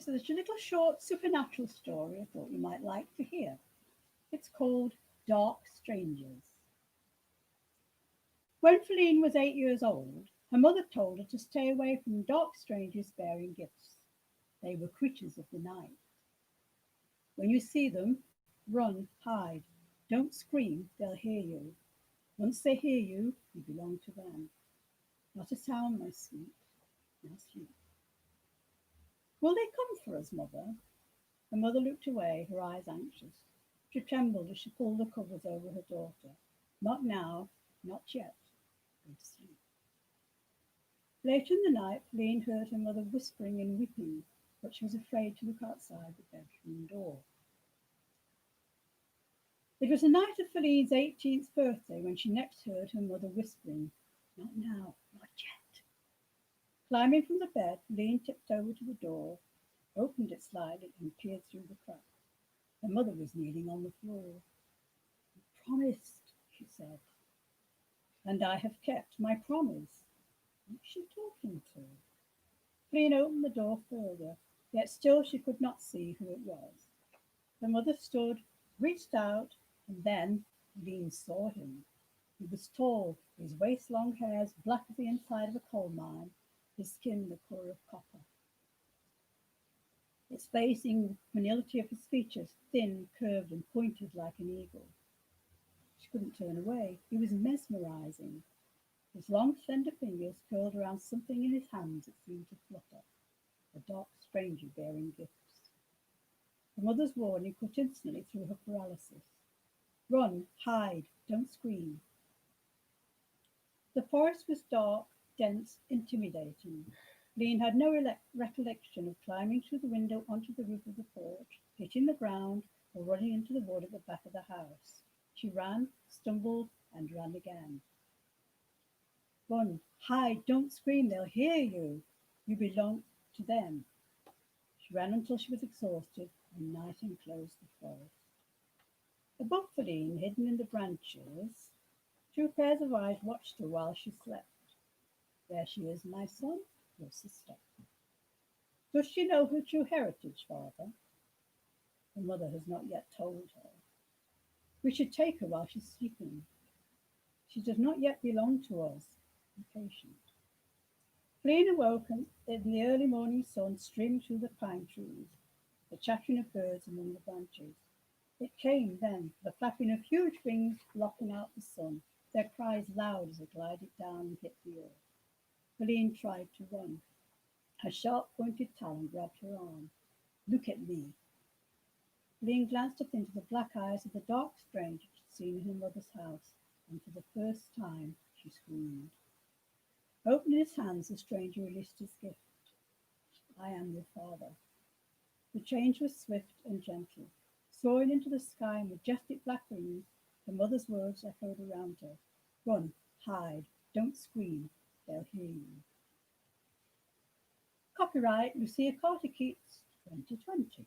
This is a little short supernatural story I thought you might like to hear. It's called Dark Strangers. When Feline was 8 years old, her mother told her to stay away from dark strangers bearing gifts. They were creatures of the night. When you see them, run, hide. Don't scream, they'll hear you. Once they hear you, you belong to them. Not a sound, my sweet. Now sleep. Will they come for us, mother? Her mother looked away, her eyes anxious. She trembled as she pulled the covers over her daughter. Not now, not yet. Go to sleep. Later in the night, Feline heard her mother whispering and weeping, but she was afraid to look outside the bedroom door. It was the night of Feline's 18th birthday when she next heard her mother whispering, "Not now, not yet." Climbing from the bed, Feline tipped over to the door, opened it slightly, and peered through the crack. Her mother was kneeling on the floor. "You promised," she said. "And I have kept my promise." Who was she talking to? Feline opened the door further, yet still she could not see who it was. Her mother stood, reached out, and then Feline saw him. He was tall, his waist-long hair as black as the inside of a coal mine, his skin the colour of copper. Its facing finality of his features, thin, curved, and pointed like an eagle. She couldn't turn away. He was mesmerizing. His long, slender fingers curled around something in his hands that seemed to flutter. A dark stranger bearing gifts. The mother's warning cut instantly through her paralysis. Run, hide, don't scream. The forest was dark, dense, intimidating. Feline had no recollection of climbing through the window onto the roof of the porch, hitting the ground, or running into the wood at the back of the house. She ran, stumbled, and ran again. Run, hide, don't scream, they'll hear you. You belong to them. She ran until she was exhausted, and night enclosed the forest. Above Feline, hidden in the branches, two pairs of eyes watched her while she slept. There she is, my son, your sister. Does she know her true heritage, father? Her mother has not yet told her. We should take her while she's sleeping. She does not yet belong to us. Be patient. Feline awoke in the early morning sun streamed through the pine trees, the chattering of birds among the branches. It came then, the flapping of huge wings blocking out the sun, their cries loud as it glided down and hit the earth. Feline tried to run. Her sharp-pointed talon grabbed her arm. Look at me. Feline glanced up into the black eyes of the dark stranger she'd seen in her mother's house, and for the first time she screamed. Opening his hands, the stranger released his gift. I am your father. The change was swift and gentle. Soaring into the sky in majestic black wings, the mother's words echoed around her. Run, hide, don't scream, they'll hear you. Copyright Lucia Carter Keates, 2020.